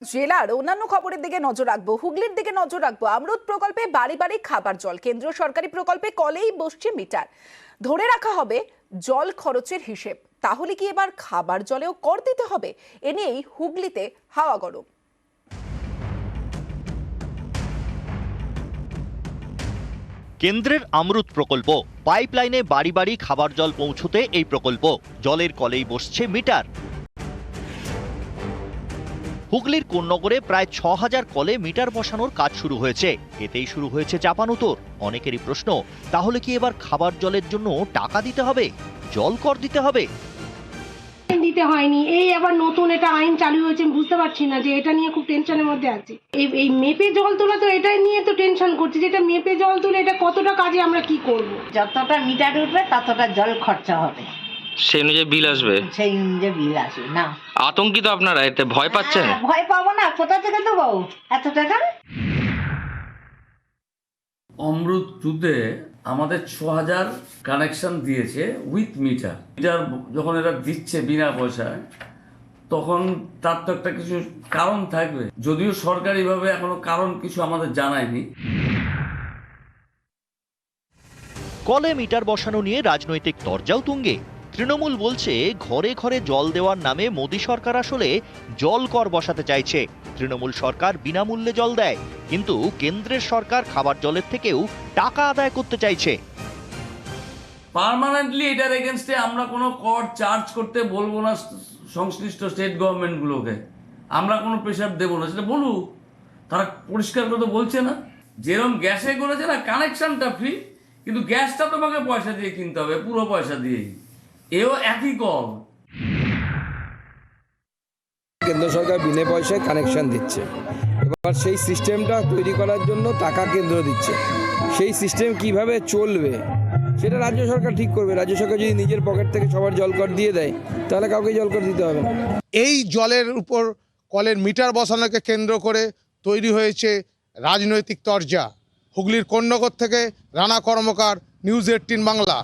জেলার অন্যান্য খবরের দিকে নজর রাখবো, হুগলির দিকে নজর রাখবো। অমৃত প্রকল্পে বাড়ি বাড়ি খাবার জল, কেন্দ্রীয় সরকারি প্রকল্পে কলেই বসছে মিটার। ধরে রাখা হবে জল খরচের হিসেব। তাহলে কি এবার খাবার জলেও কর দিতে হবে? এ নিয়েই হুগলিতে হাওয়া গরম। কেন্দ্রের অমৃত প্রকল্প, পাইপলাইনে বাড়ি বাড়ি খাবার জল পৌঁছতে এই প্রকল্প। জলের কলেই বসছে মিটার। হুগলির কোন্নগরে প্রায় ৬,০০০ কলে মিটার বসানোর কাজ শুরু হয়েছে। এতেই শুরু হয়েছে চাপানুতোর। অনেকেরই প্রশ্ন, তাহলে কি এবার খাবার জলের জন্য টাকা দিতে হবে, জল কর দিতে হবে? দিতে হয়নি, এই আবার নতুন এটা আইন চালু হয়েছে, বুঝতে পারছি না যে এটা নিয়ে খুব টেনশনের মধ্যে আছি। এই মেপে জল তোলা, তো এটাই নিয়ে তো টেনশন করছি যে এটা মেপে জল তুলে এটা কতটা কাজে আমরা কি করব। যতটা মিটার উঠবে ততটা জল খরচা হবে, সেই অনুযায়ী বিল আসবে, সেই অনুযায়ী বিল আসবে। না আতঙ্কিত আপনারা, এতে ভয় পাচ্ছেন? ভয় পাবো না, কোথা থেকে দেবো এত টাকা? অমৃত টুতে আমাদের ৬,০০০ কানেকশন দিয়েছে উইথ মিটার। মিটার যখন এরা দিচ্ছে বিনা পয়সায়, তখন তার তো একটা কিছু কারণ থাকবে, যদিও সরকারিভাবে এখনো কারণ কিছু আমাদের জানায়নি। কলে মিটার বসানো নিয়ে রাজনৈতিক তরজাও তুঙ্গে। তৃণমূল বলছে ঘরে ঘরে জল দেওয়ার নামে মোদী সরকার আসলে জল কর বসাতে চাইছে। তৃণমূল সরকার বিনামূল্যে জল দেয়, কিন্তু কেন্দ্রের সরকার খাবার জলের থেকেও টাকা আদায় করতে চাইছে। পার্মানেন্টলি এটার এগেনস্টে আমরা কোনো কর চার্জ করতে বলবো না সংশ্লিষ্ট স্টেট গভর্নমেন্টগুলোকে। আমরা কোনো প্রেশার দেবো না, সেটা বলুক। তারা পরিষ্কার করে তো বলছে না। যেরকম গ্যাসে করেছে না, কানেকশনটা ফ্রি, কিন্তু গ্যাসটা তোমাকে পয়সা দিয়ে কিনতে হবে, পুরো পয়সা দিয়েই। এও একই কল। কেন্দ্র সরকার বিনা পয়সায় কানেকশন দিচ্ছে। এবার সেই সিস্টেমটা তৈরি করার জন্য টাকা কেন্দ্র দিচ্ছে। সেই সিস্টেম কিভাবে চলবে সেটা রাজ্য সরকার ঠিক করবে। রাজ্য সরকার যদি নিজের পকেট থেকে সবার জল কর দিয়ে দেয়, তাহলে কাউকে জল কর দিতে হবে না। এই জলের উপর কলের মিটার বসানোকে কেন্দ্র করে তৈরি হয়েছে রাজনৈতিক তরজা। হুগলির কোন্নগর থেকে রানা কর্মকার, নিউজ 18 বাংলা।